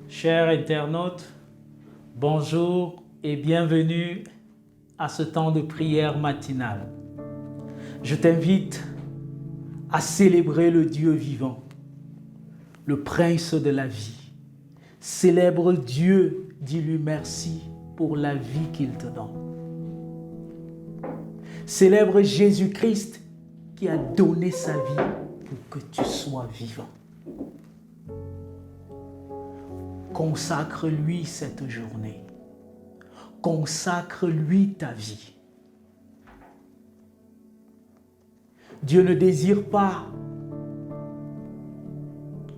Chers internautes, bonjour et bienvenue à ce temps de prière matinale. Je t'invite à célébrer le Dieu vivant, le Prince de la vie. Célèbre Dieu, dis-lui merci pour la vie qu'il te donne. Célèbre Jésus-Christ qui a donné sa vie pour que tu sois vivant. Consacre-lui cette journée. Consacre-lui ta vie. Dieu ne désire pas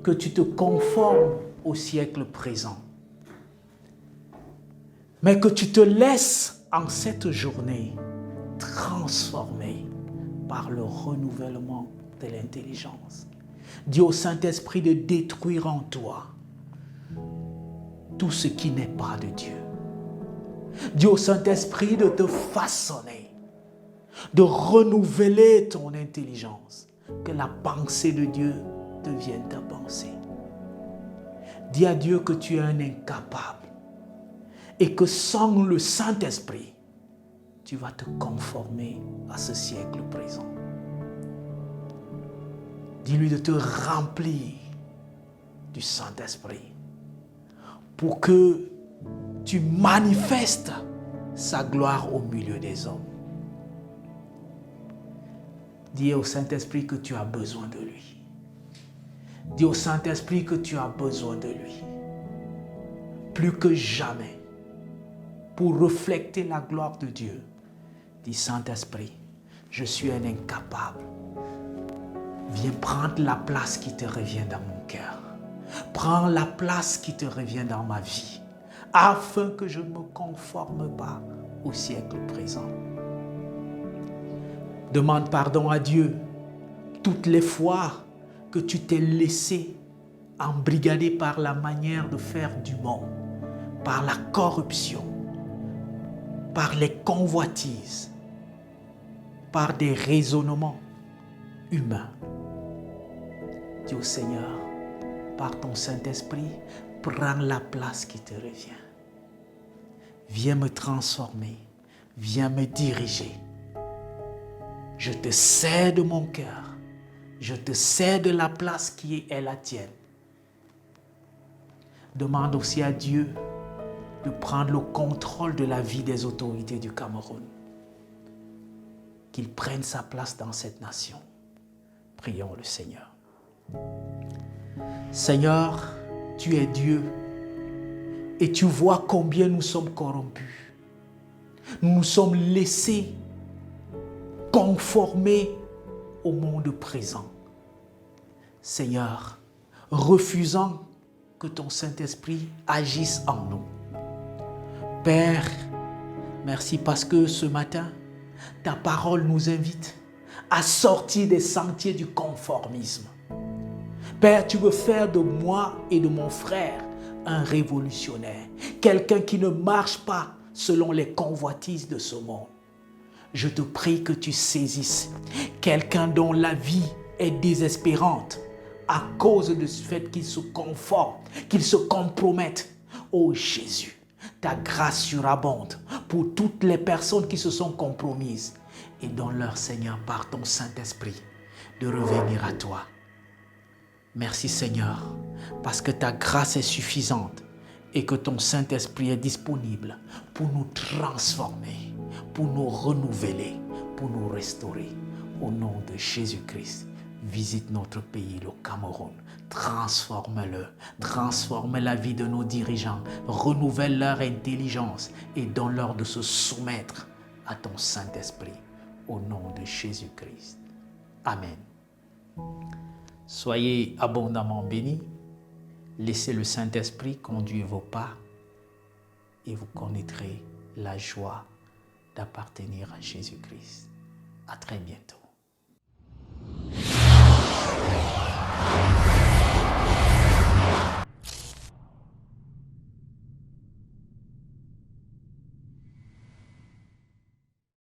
que tu te conformes au siècle présent, mais que tu te laisses en cette journée transformer par le renouvellement de l'intelligence. Dis au Saint-Esprit de détruire en toi tout ce qui n'est pas de Dieu. Dis au Saint-Esprit de te façonner, de renouveler ton intelligence, que la pensée de Dieu devienne ta pensée. Dis à Dieu que tu es un incapable et que sans le Saint-Esprit, tu vas te conformer à ce siècle présent. Dis-lui de te remplir du Saint-Esprit pour que tu manifestes sa gloire au milieu des hommes. Dis au Saint-Esprit que tu as besoin de lui. Dis au Saint-Esprit que tu as besoin de lui. Plus que jamais, pour refléter la gloire de Dieu. Dis Saint-Esprit, je suis un incapable. Viens prendre la place qui te revient dans mon cœur. Prends la place qui te revient dans ma vie, afin que je ne me conforme pas au siècle présent. Demande pardon à Dieu toutes les fois que tu t'es laissé embrigader par la manière de faire du monde, par la corruption, par les convoitises, par des raisonnements humains. Dis au Seigneur, par ton Saint-Esprit, prends la place qui te revient. Viens me transformer, viens me diriger. Je te cède mon cœur, je te cède la place qui est la tienne. Demande aussi à Dieu de prendre le contrôle de la vie des autorités du Cameroun. Qu'il prenne sa place dans cette nation. Prions le Seigneur. Seigneur, tu es Dieu et tu vois combien nous sommes corrompus. Nous nous sommes laissés conformer au monde présent. Seigneur, refusant que ton Saint-Esprit agisse en nous. Père, merci parce que ce matin, ta parole nous invite à sortir des sentiers du conformisme. Père, tu veux faire de moi et de mon frère un révolutionnaire, quelqu'un qui ne marche pas selon les convoitises de ce monde. Je te prie que tu saisisses quelqu'un dont la vie est désespérante à cause de ce fait qu'il se conforme, qu'il se compromette. Oh Jésus, ta grâce surabonde pour toutes les personnes qui se sont compromises et donne-leur, Seigneur, par ton Saint-Esprit, de revenir à toi. Merci Seigneur, parce que ta grâce est suffisante et que ton Saint-Esprit est disponible pour nous transformer, pour nous renouveler, pour nous restaurer. Au nom de Jésus-Christ, visite notre pays, le Cameroun. Transforme-le, transforme la vie de nos dirigeants, renouvelle leur intelligence et donne-leur de se soumettre à ton Saint-Esprit. Au nom de Jésus-Christ. Amen. Soyez abondamment bénis. Laissez le Saint-Esprit conduire vos pas et vous connaîtrez la joie d'appartenir à Jésus-Christ. À très bientôt.